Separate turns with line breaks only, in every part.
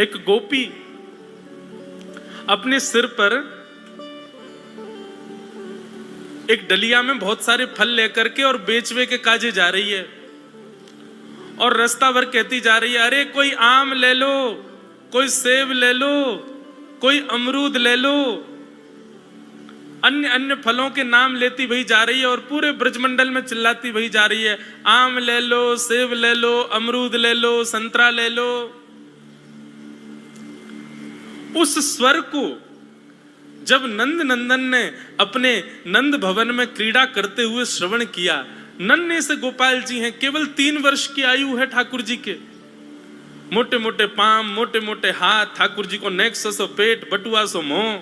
एक गोपी अपने सिर पर एक डलिया में बहुत सारे फल लेकर के और बेचवे के काजे जा रही है, और रास्ता भर कहती जा रही है, अरे कोई आम ले लो, कोई सेब ले लो, कोई अमरूद ले लो। अन्य अन्य फलों के नाम लेती वही जा रही है और पूरे ब्रजमंडल में चिल्लाती वही जा रही है, आम ले लो, सेब ले लो, अमरूद ले लो, संतरा ले लो। उस स्वर को जब नंद नंदन ने अपने नंद भवन में क्रीड़ा करते हुए श्रवण किया, नन्हे से गोपाल जी हैं, केवल 3 वर्ष की आयु है ठाकुर जी के, मोटे मोटे पांव, मोटे मोटे हाथ, ठाकुर जी को नेक सो पेट, बटुआ सो मुंह,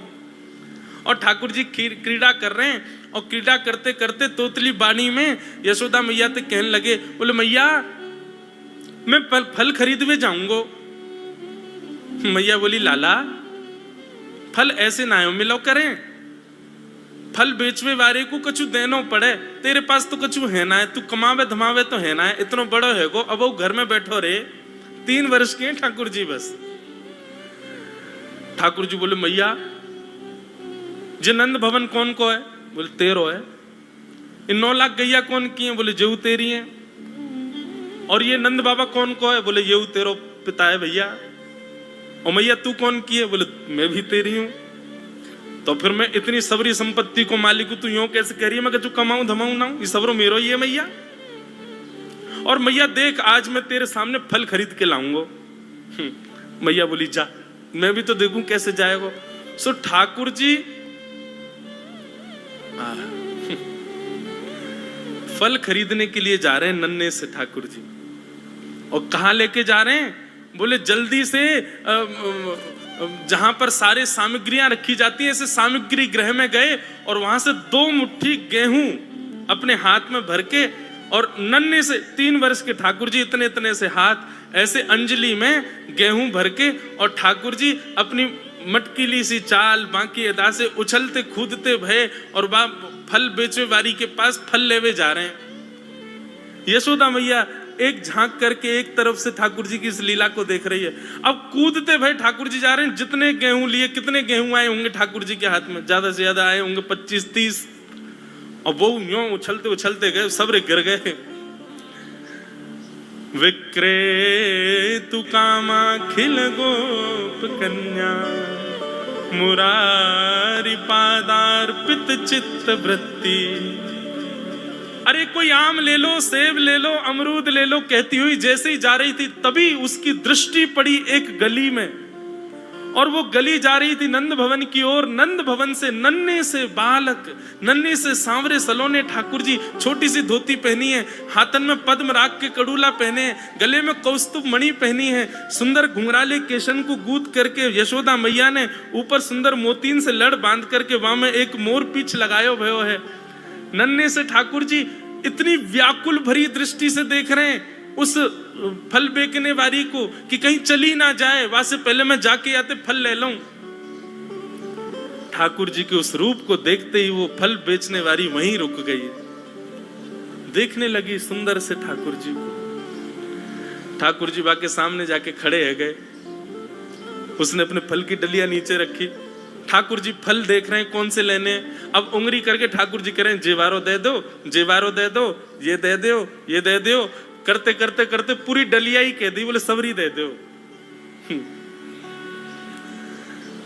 और ठाकुर जी क्रीड़ा कर रहे हैं। और क्रीड़ा करते करते तोतली बानी में यशोदा मैया तक कहने लगे, बोले मैया मैं फल खरीदवे जाऊंगो। मैया बोली, लाला फल ऐसे ना मिलो करें, फल बेचवे वाले को कछु देनो पड़े, तेरे पास तो कछु है ना है, तू कमावे धमावे तो है ना है, इतना बड़ो है गो, अब वो घर में बैठो रे, 3 वर्ष के हैं ठाकुर जी बस। ठाकुर जी बोले, मैया जे नंद भवन कौन को है? बोले 13 है। इन 9 लाख गैया कौन की है? बोले जेऊ तेरी है। और ये नंद बाबा कौन को है? बोले येऊ तेरो पिता है भैया। और मैया तू कौन की है? बोले मैं भी तेरी हूं। तो फिर मैं इतनी सबरी संपत्ति को मालिक हूं, तू यूं कैसे कह रही है? मैं कछु कमाऊं धमाऊं ना, ये सबरो मेरो ही है मैया। और मैया देख आज मैं तेरे सामने फल खरीद के लाऊंगा। मैया बोली जा, मैं भी तो देखूं कैसे जाएगा। सो ठाकुर जी फल खरीदने के लिए जा रहे हैं नन्हे से ठाकुर जी। और कहां लेके जा रहे हैं? बोले जल्दी से जहां पर सारे सामग्रियां रखी जाती हैं, ऐसे सामग्री गृह में गए और वहां से 2 मुट्ठी गेहूं अपने हाथ में भर के, और नन्हे से 3 वर्ष के ठाकुर जी इतने इतने से हाथ ऐसे अंजलि में गेहूं भर के, और ठाकुर जी अपनी मटकीली सी चाल बाकी अदा से उछलते कूदते भय और फल बेचवे वाली के पास फल लेवे जा रहे हैं। यशोदा मैया एक झांक करके एक तरफ से ठाकुर जी की इस लीला को देख रही है। अब कूदते भय ठाकुर जी जा रहे हैं, जितने गेहूं लिए, कितने गेहूं आए होंगे ठाकुर जी के हाथ में? ज्यादा से ज्यादा आए होंगे 25-30। और वो यूं उछलते उछलते गए, सब गिर गए। विक्रेतु कामा खिल गोप कन्या, मुरारी पादार्पित चित्त वृत्ति। अरे कोई आम ले लो, सेब ले लो, अमरूद ले लो, कहती हुई जैसे ही जा रही थी तभी उसकी दृष्टि पड़ी एक गली में, और वो गली जा रही थी नंद भवन की ओर। नंद भवन से नन्हे से बालक, नन्हे से सांवरे सलोने ठाकुर जी, छोटी सी धोती पहनी है, हाथन में पद्म राग के कड़ूला पहने हैं, गले में कौस्तुभ मणि पहनी है, सुंदर घुंघराले केशन को गूंथ करके यशोदा मैया ने ऊपर सुंदर मोतीन से लड़ बांध करके वहां में एक मोर पीछ लगायो भयो है। नन्हे से ठाकुर जी इतनी व्याकुल भरी दृष्टि से देख रहे हैं उस फल बेचने वाली को कि कहीं चली ना जाए, वहां से पहले मैं जाके आते फल ले लूं। ठाकुर जी के उस रूप को देखते ही वो फल बेचने वाली वहीं रुक गई, देखने लगी सुंदर से ठाकुर जी को। ठाकुर जी बाके सामने जाके खड़े है गए, उसने अपने फल की डलिया नीचे रखी। ठाकुर जी फल देख रहे हैं कौन से लेने। अब उंगली करके ठाकुर जी कह रहे हैं जेवारो दे दो, जेवारो दे दो, ये दे दो, ये दे दो, करते करते करते पूरी डलिया ही कह दी। बोले सबरी दे दो।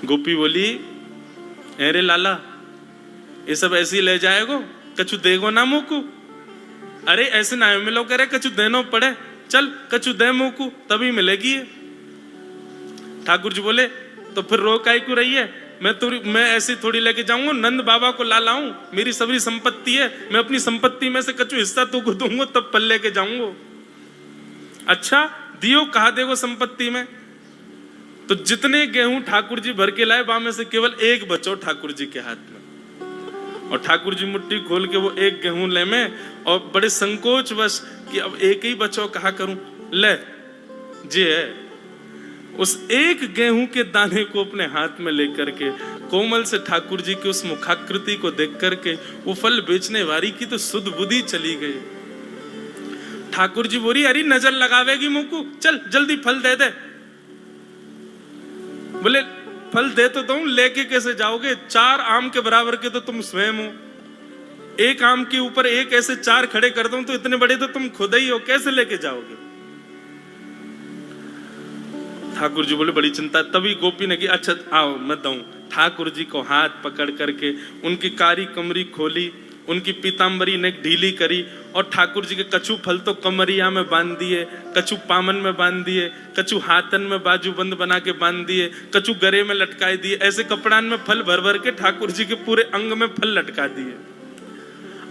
गोपी बोली, अरे लाला ये सब ऐसे ही ले जाएगो, कछु देगो ना मुकू? अरे ऐसे ना मिलो करे, कछु देनो पड़े, चल कछु दे मुकू तभी मिलेगी। ठाकुर जी बोले तो फिर रो काहे क्यों रही है? मैं ऐसे थोड़ी लेके जाऊंगा, नंद बाबा को ला लाऊं, मेरी सबरी संपत्ति है, मैं अपनी संपत्ति में से कछु हिस्सा तो को दूंगा तब पल लेके जाऊंगा। अच्छा दियो कहा देगो संपत्ति में? तो जितने गेहूं ठाकुर जी भर के लाए वहां में से केवल एक बचो ठाकुर जी के हाथ में। और ठाकुर जी मुट्ठी खोल के वो एक गेहूं ले में, और बड़े संकोच वश कि अब एक ही बचो, कहा करूं, ले जे है उस एक गेहूं के दाने को अपने हाथ में लेकर के कोमल से ठाकुर जी की उस मुखाकृति को देख करके वो फल बेचने वाली की तो सुध बुद्धि चली गई। ठाकुर जी बोली, अरे नजर लगावेगी मुंह को, चल जल्दी फल दे दे। बोले फल दे तो दूं, लेके कैसे जाओगे? 4 आम के बराबर के तो तुम स्वयं हो, एक आम के ऊपर एक ऐसे 4 खड़े कर दूं तो इतने बड़े तो तुम खुद ही हो, कैसे लेके जाओगे? ठाकुर जी बोले बड़ी चिंता। तभी गोपी ने की अच्छा आओ मैं दूं। ठाकुर जी को हाथ पकड़ करके उनकी कारी कमरी खोली, उनकी पीतांबरी ने ढीली करी और ठाकुर जी के कछु फल तो कमरिया में बांध दिए, कछु पामन में बांध दिए, कछु हाथन में बाजूबंद बना के बांध दिए, कछु गरे में लटकाए दिए। ऐसे कपड़ान में फल भर भर के ठाकुर जी के पूरे अंग में फल लटका दिए।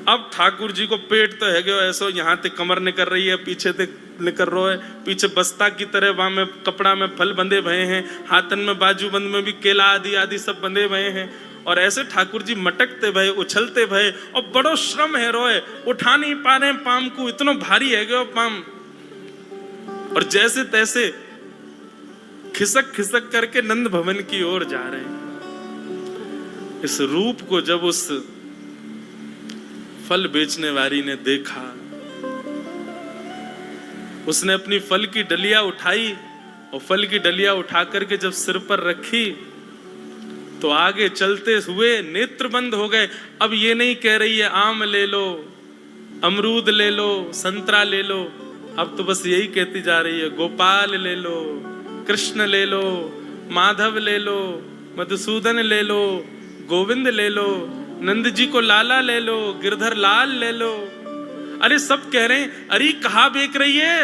अब ठाकुर जी को पेट तो है गयो ऐसो, यहाँ ते कमर निकल रही है, पीछे ते निकल रहा है, पीछे बस्ता की तरह वहां में कपड़ा में फल बंधे भये हैं, हाथन में बाजूबंद में भी केला आदि आदि सब बंधे भये हैं। और ऐसे ठाकुर जी मटकते भये, उछलते भये और बड़ो श्रम है रोए, उठा नहीं पा रहे पाम को, इतना भारी है गयो पाम। और जैसे तैसे खिसक खिसक करके नंद भवन की ओर जा रहे हैं। इस रूप को जब उस फल बेचने वाली ने देखा, उसने अपनी फल की डलिया उठाई और फल की डलिया उठा करके जब सिर पर रखी तो आगे चलते हुए नेत्र बंद हो गए। अब ये नहीं कह रही है आम ले लो, अमरूद ले लो, संतरा ले लो, अब तो बस यही कहती जा रही है गोपाल ले लो, कृष्ण ले लो, माधव ले लो, मधुसूदन ले लो, गोविंद ले लो, नंद जी को लाला ले लो, गिरधर लाल ले लो। अरे सब कह रहे हैं अरे कहाँ बेच रही है?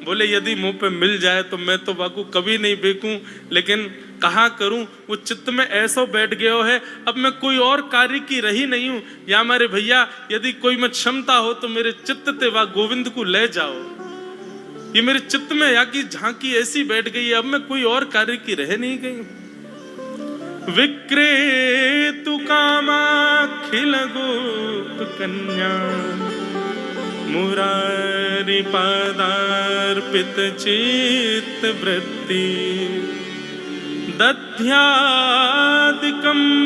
बोले यदि मुंह पे मिल जाए तो मैं तो बाकू कभी नहीं बेचूं, लेकिन कहाँ करूं, वो चित्त में ऐसा बैठ गया है, अब मैं कोई और कार्य की रही नहीं हूं। या मेरे भैया यदि कोई में क्षमता हो तो मेरे चित्त ते वा गोविंद को ले जाओ। ये मेरे चित्त में या की झांकी ऐसी बैठ गई है, अब मैं कोई और कार्य की रह नहीं गई। विक्रेतु कामाखिल गोप कन्या, मुरारी पादार्पित चित्त वृत्ति, दध्यादिकं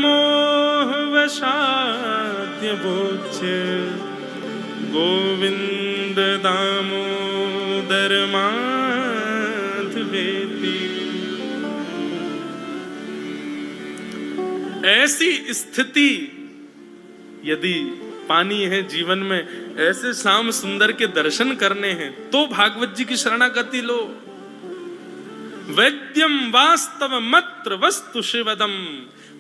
मोह वशाद्य भोज्य, गोविंद दामोदर माधवेति। ऐसी स्थिति यदि पानी है जीवन में, ऐसे श्याम सुंदर के दर्शन करने हैं तो भागवत जी की शरणागति लो। वैद्यम वास्तव मत्र वस्तु शिवदम,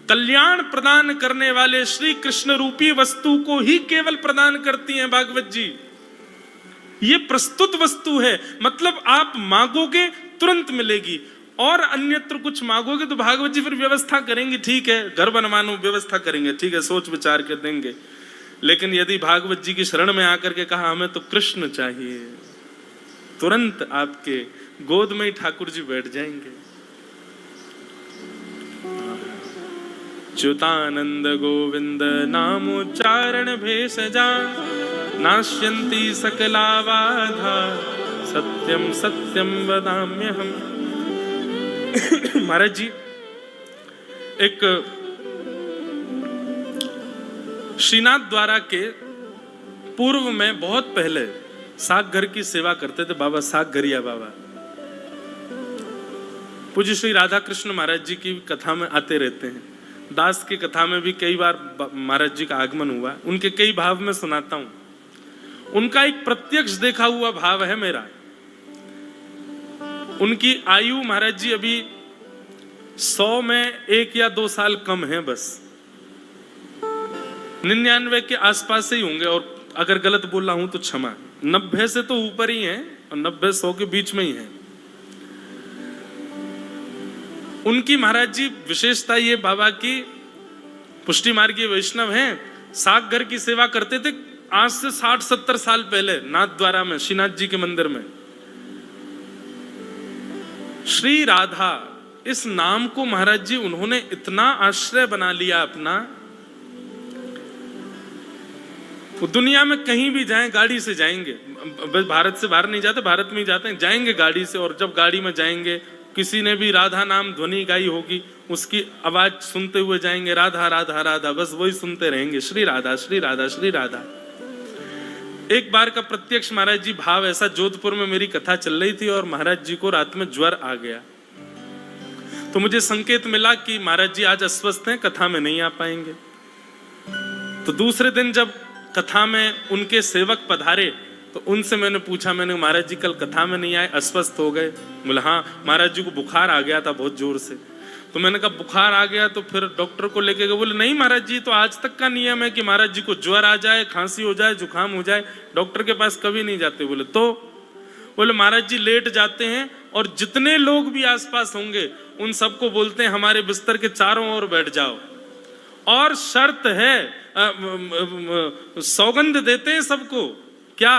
कल्याण प्रदान करने वाले श्री कृष्ण रूपी वस्तु को ही केवल प्रदान करती हैं भागवत जी। ये प्रस्तुत वस्तु है, मतलब आप मांगोगे तुरंत मिलेगी, और अन्यत्र कुछ मांगोगे तो भागवत जी फिर व्यवस्था करेंगे, ठीक है घर बनवानो व्यवस्था करेंगे, ठीक है सोच विचार के देंगे। लेकिन यदि भागवत जी की शरण में आकर के कहा हमें तो कृष्ण चाहिए, तुरंत आपके गोद में ही ठाकुर जी बैठ जाएंगे। च्युतानंद गोविंद नामोच्चारण भेषजा, नाश्यन्ति सकला बाधा, सत्यम सत्यम वदाम्यहम्। महाराज जी एक श्रीनाथ द्वारा के पूर्व में बहुत पहले साग घर की सेवा करते थे बाबा साग घरिया बाबा। पूज्य श्री राधा कृष्ण महाराज जी की कथा में आते रहते हैं, दास की कथा में भी कई बार महाराज जी का आगमन हुआ। उनके कई भाव में सुनाता हूं। उनका एक प्रत्यक्ष देखा हुआ भाव है मेरा। उनकी आयु महाराज जी अभी 100 में 1 या 2 साल कम है, बस 99 के आसपास से ही होंगे, और अगर गलत बोल रहा हूं तो क्षमा। 90 से तो ऊपर ही है और 90-100 के बीच में ही है। उनकी महाराज जी विशेषता ये बाबा की पुष्टि मार्गीय वैष्णव हैं, साग घर की सेवा करते थे आज से 60-70 साल पहले नाथ द्वारा में, श्रीनाथ जी के मंदिर में। श्री राधा इस नाम को महाराज जी उन्होंने इतना आश्रय बना लिया अपना। वो दुनिया में कहीं भी जाएं गाड़ी से जाएंगे, भारत से बाहर नहीं जाते, भारत में ही जाते हैं, जाएंगे गाड़ी से। और जब गाड़ी में जाएंगे किसी ने भी राधा नाम ध्वनि गाई होगी, उसकी आवाज सुनते हुए जाएंगे, राधा राधा राधा, बस वही सुनते रहेंगे, श्री राधा श्री राधा श्री राधा। एक बार का प्रत्यक्ष महाराज जी भाव ऐसा, जोधपुर में मेरी कथा चल रही थी और महाराज जी को रात में ज्वर आ गया। तो मुझे संकेत मिला कि महाराज जी आज अस्वस्थ हैं, कथा में नहीं आ पाएंगे। तो दूसरे दिन जब कथा में उनके सेवक पधारे तो उनसे मैंने पूछा, मैंने महाराज जी कल कथा में नहीं आए, अस्वस्थ हो गए? बोले हाँ, महाराज जी को बुखार आ गया था बहुत जोर से। तो मैंने कहा बुखार आ गया तो फिर डॉक्टर को लेके गए? बोले नहीं महाराज जी, तो आज तक का नियम है कि महाराज जी को ज्वर आ जाए, खांसी हो जाए, जुकाम हो जाए, डॉक्टर के पास कभी नहीं जाते। बोले तो? बोले महाराज जी लेट जाते हैं और जितने लोग भी आसपास होंगे उन सबको बोलते हैं हमारे बिस्तर के चारों ओर बैठ जाओ, और शर्त है, सौगंध देते हैं सबको, क्या?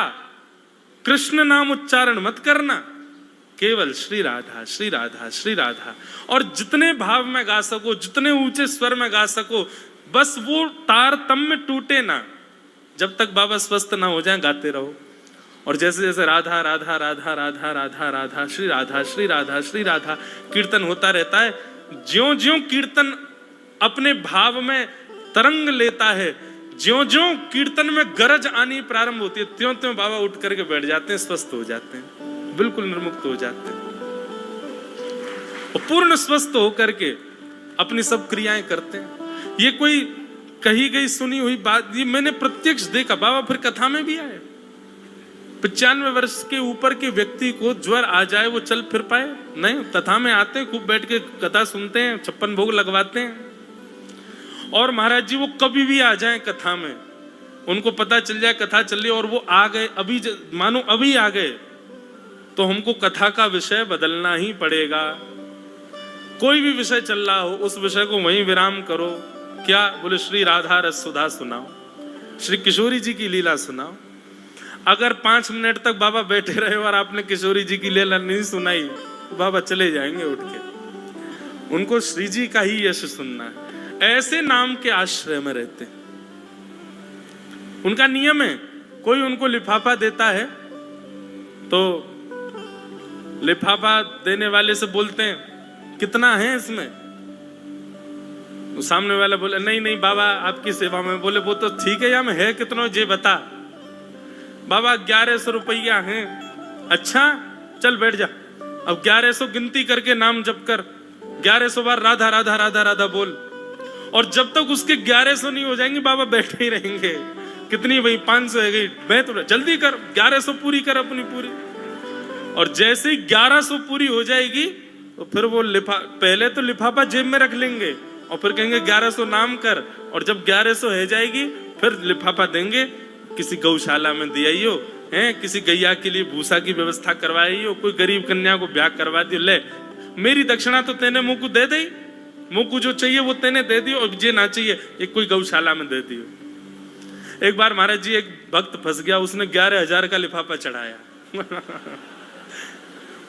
कृष्ण नाम उच्चारण मत करना, केवल श्री राधा श्री राधा श्री राधा। और जितने भाव में गा सको, जितने ऊंचे स्वर में गा सको, बस वो तारतम्य टूटे ना, जब तक बाबा स्वस्थ ना हो जाए गाते रहो। और जैसे जैसे राधा राधा राधा राधा राधा राधा श्री राधा श्री राधा श्री राधा कीर्तन होता रहता है, ज्यों ज्यों कीर्तन अपने भाव में तरंग लेता है, ज्यों ज्यों कीर्तन में गरज आनी प्रारंभ होती है, त्यों त्यों बाबा उठ करके बैठ जाते हैं, स्वस्थ हो जाते हैं, बिल्कुल निर्मुक्त हो जाते हैं और पूर्ण स्वस्थ होकर के अपनी सब क्रियाएं करते हैं। ये कोई कही गई सुनी हुई बात, ये मैंने प्रत्यक्ष देखा। बाबा फिर कथा में भी आए। 95 वर्ष के ऊपर के व्यक्ति को ज्वर आ जाए, वो चल फिर पाए? नहीं, कथा में आते हैं, खूब बैठ के कथा सुनते हैं, 56 भोग लगवाते हैं। और महाराज जी वो कभी भी आ जाएं कथा में, उनको पता चल जाए कथा चल रही और वो आ गए, अभी मानो अभी आ गए, तो हमको कथा का विषय बदलना ही पड़ेगा। कोई भी विषय चल रहा हो उस विषय को वहीं विराम करो। क्या? बोले श्री राधा रस सुधा सुनाओ, श्री किशोरी जी की लीला सुनाओ। अगर 5 मिनट तक बाबा बैठे रहे और आपने किशोरी जी की लीला नहीं सुनाई तो बाबा चले जाएंगे उठ के। उनको श्री जी का ही यश सुनना है। ऐसे नाम के आश्रय में रहते हैं। उनका नियम है, कोई उनको लिफाफा देता है तो लिफाफा देने वाले से बोलते हैं कितना है इसमें? वो सामने वाला बोले नहीं नहीं बाबा आपकी सेवा में। बोले वो तो ठीक है, या में है कितना जे बता। बाबा 1100 रुपया है। अच्छा चल बैठ जा। अब 1100 गिनती करके नाम जप कर, 1100 बार राधा राधा राधा राधा बोल, और जब तक उसके 1100 नहीं हो जाएंगे बाबा बैठे ही रहेंगे। कितनी भाई 500 है गई, मैं तो जल्दी कर 1100 पूरी कर अपनी पूरी। और जैसे ही 1100 पूरी हो जाएगी तो फिर वो पहले तो लिफाफा जेब में रख लेंगे और फिर कहेंगे 1100 नाम कर, और जब 1100 हो जाएगी फिर लिफाफा देंगे, किसी गौशाला में दियाइयो है, किसी गैया के लिए भूसा की व्यवस्था करवाइयो, कोई गरीब कन्या को ब्याह करवा दियो, ले मेरी दक्षिणा तो तेने मुंह को दे दी, मुंह को जो चाहिए वो तेने दे दियो, और जे ना चाहिए एक कोई गौशाला में दे दियो। एक बार महाराज जी एक भक्त फंस गया, उसने 11,000 का लिफाफा चढ़ाया।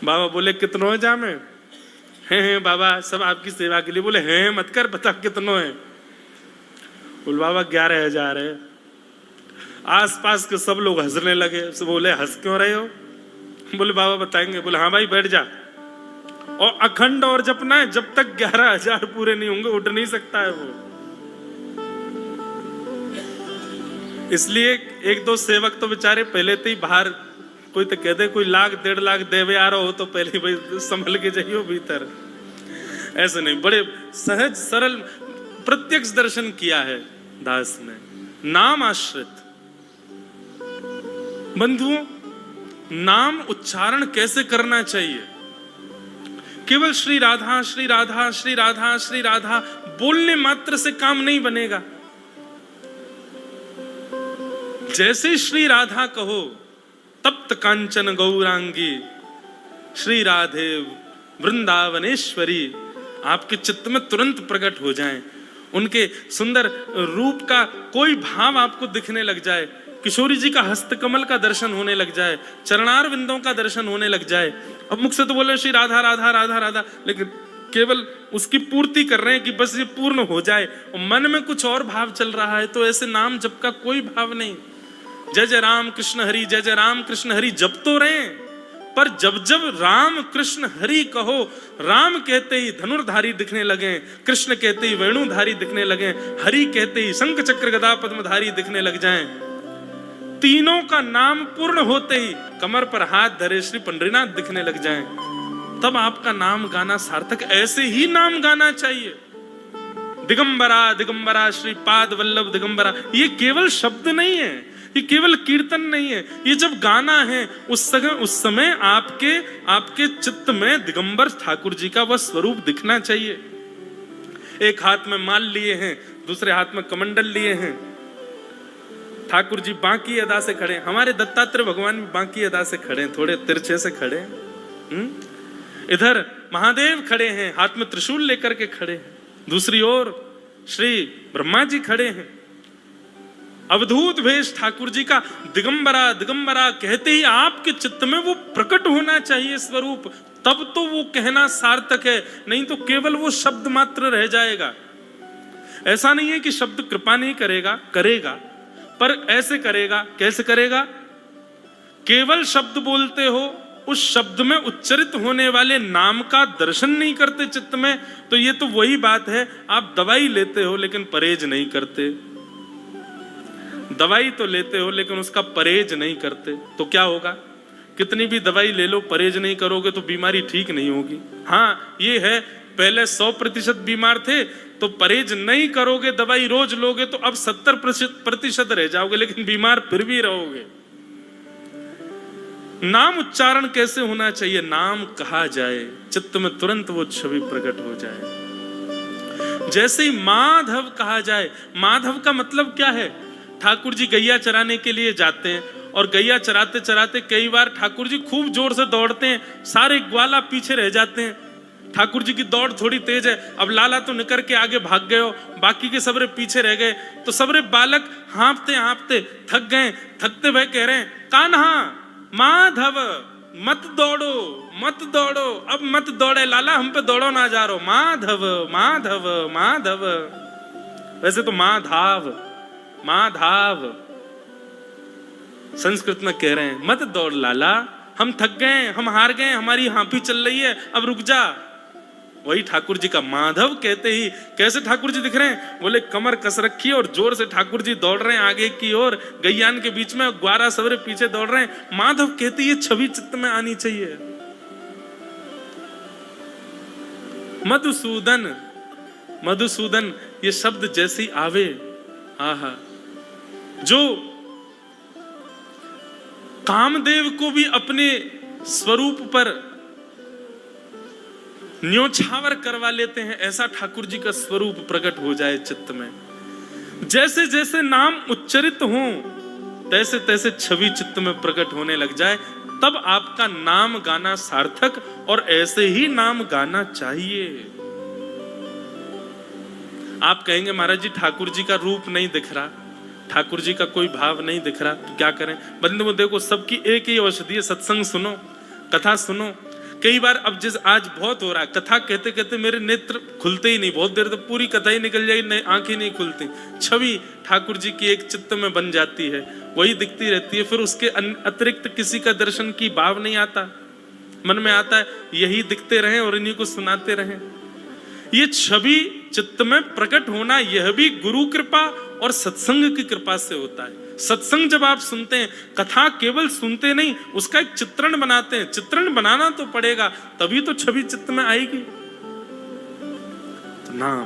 बाबा बोले कितनो है जामे? हैं बाबा सब आपकी सेवा के लिए। बोले हैं मत कर, बता कितनो है? बोले बाबा 11,000 है। आसपास के सब लोग हंसने लगे। बोले हंस क्यों रहे हो? बोले बाबा बताएंगे। बोले हाँ भाई बैठ जा, और अखंड और जपना है, जब तक 11,000 पूरे नहीं होंगे उठ नहीं सकता है वो। इसलिए 1-2 सेवक तो बेचारे पहले तो ही बाहर, कोई तो कह दे कोई 1,00,000 1.5 लाख देवे आ रहा हो तो पहले भाई संभल के जाइयो भीतर। ऐसे नहीं, बड़े सहज सरल प्रत्यक्ष दर्शन किया है दास ने, नाम आश्रित। बंधुओं, नाम उच्चारण कैसे करना चाहिए? केवल श्री राधा श्री राधा श्री राधा श्री राधा बोलने मात्र से काम नहीं बनेगा। जैसे श्री राधा कहो, तप्त कांचन गौरांगी श्री राधे वृंदावनेश्वरी आपके चित्त में तुरंत प्रकट हो जाएं। उनके सुंदर रूप का कोई भाव आपको दिखने लग जाए, किशोरी जी का हस्तकमल का दर्शन होने लग जाए, चरणार विंदों का दर्शन होने लग जाए। अब मुख से तो बोले श्री राधा राधा राधा राधा, लेकिन केवल उसकी पूर्ति कर रहे हैं कि बस ये पूर्ण हो जाए, और मन में कुछ और भाव चल रहा है, तो ऐसे नाम जप का कोई भाव नहीं। जय जय राम कृष्ण हरि, जय जय राम कृष्ण हरि जप तो रहे, पर जब जब राम कृष्ण हरि कहो, राम कहते ही धनुर्धारी दिखने लगे, कृष्ण कहते ही वेणुधारी दिखने लगे, हरि कहते ही शंख चक्र गदा पद्मधारी दिखने लग जाएं, तीनों का नाम पूर्ण होते ही कमर पर हाथ धरे श्री पंडरीनाथ दिखने लग जाएं, तब आपका नाम गाना सार्थक। ऐसे ही नाम गाना चाहिए। दिगंबरा दिगंबरा श्रीपाद वल्लभ दिगंबरा, ये केवल शब्द नहीं है, ये केवल कीर्तन नहीं है, ये जब गाना है उस समय आपके चित्त में दिगंबर ठाकुर जी का वह स्वरूप दिखना चाहिए। एक हाथ में माल लिए हैं, दूसरे हाथ में कमंडल लिए हैं। ठाकुर जी बांकी अदा से खड़े, हमारे दत्तात्रेय भगवान भी बांकी अदा से खड़े, थोड़े तिरछे से खड़े। इधर महादेव खड़े हैं, हाथ में त्रिशूल लेकर के खड़े हैं। दूसरी ओर श्री ब्रह्मा जी खड़े हैं। अवधूत भेष ठाकुर जी का। दिगंबरा दिगंबरा कहते ही आपके चित्त में वो प्रकट होना चाहिए स्वरूप, तब तो वो कहना सार्थक है, नहीं तो केवल वो शब्द मात्र रह जाएगा। ऐसा नहीं है कि शब्द कृपा नहीं करेगा, करेगा, पर ऐसे करेगा। कैसे करेगा? केवल शब्द बोलते हो, उस शब्द में उच्चरित होने वाले नाम का दर्शन नहीं करते चित्त में, तो ये तो वही बात है, आप दवाई लेते हो लेकिन परहेज नहीं करते। दवाई तो लेते हो लेकिन उसका परहेज नहीं करते, तो क्या होगा? कितनी भी दवाई ले लो, परहेज नहीं करोगे तो बीमारी ठीक नहीं होगी। हाँ ये है, पहले 100% बीमार थे तो परहेज नहीं करोगे, दवाई रोज लोगे तो अब 70% रह जाओगे, लेकिन बीमार फिर भी रहोगे। नाम उच्चारण कैसे होना चाहिए? नाम कहा जाए, चित्त में तुरंत वो छवि प्रकट हो जाए। जैसे ही माधव कहा जाए, माधव का मतलब क्या है? ठाकुर जी गैया चराने के लिए जाते हैं और गैया चराते चराते कई बार ठाकुर जी खूब जोर से दौड़ते हैं, सारे ग्वाला पीछे रह जाते हैं। ठाकुर जी की दौड़ थोड़ी तेज है, अब लाला तो निकल के आगे भाग गए हो, बाकी के सबरे पीछे रह गए, तो सबरे बालक हाँफते हाँफते थक गए। थकते भय कह रहे हैं, कान्हा माधव मत दौड़ो मत दौड़ो, अब मत दौड़े लाला, हम पे दौड़ो ना जा रहो, माधव माधव माधव। वैसे तो माधाव माधाव संस्कृत में कह रहे हैं, मत दौड़ लाला, हम थक गए, हम हार गए, हमारी हाँफी चल रही है, अब रुक जा। वही ठाकुर जी का माधव कहते ही कैसे ठाकुर जी दिख रहे हैं? बोले कमर कस रखी है और जोर से ठाकुर जी दौड़ रहे हैं आगे की ओर, गैयान के बीच में ग्वारा सवरे पीछे दौड़ रहे हैं। माधव कहते ही ये छवि चित्त में आनी चाहिए। मधुसूदन, मधुसूदन ये शब्द जैसे ही आवे, आहा, जो कामदेव को भी अपने स्वरूप पर न्योछावर करवा लेते हैं, ऐसा ठाकुर जी का स्वरूप प्रकट हो जाए चित्त में। जैसे जैसे नाम उच्चरित हो तैसे तैसे छवि चित्त में प्रकट होने लग जाए, तब आपका नाम गाना सार्थक, और ऐसे ही नाम गाना चाहिए। आप कहेंगे महाराज जी ठाकुर जी का रूप नहीं दिख रहा, ठाकुर जी का कोई भाव नहीं दिख रहा, तो क्या करें? बंधुओं देखो, सबकी एक ही औषधि है, सत्संग सुनो, कथा सुनो। कई बार अब जिस आज बहुत हो रहा है, कथा कहते कहते मेरे नेत्र खुलते ही नहीं, बहुत देर तक पूरी कथा ही निकल जाएगी, आंखें नहीं खुलती, छवि ठाकुर जी की एक चित्त में बन जाती है, वही दिखती रहती है। फिर उसके अतिरिक्त किसी का दर्शन की भाव नहीं आता, मन में आता है यही दिखते रहें और इन्हीं को सुनाते रहें। ये छवि चित्त में प्रकट होना, यह भी गुरु कृपा और सत्संग की कृपा से होता है। सत्संग जब आप सुनते हैं, कथा केवल सुनते नहीं, उसका एक चित्रण बनाते हैं। चित्रण बनाना तो पड़ेगा, तभी तो छवि चित्त में आएगी। तो नाम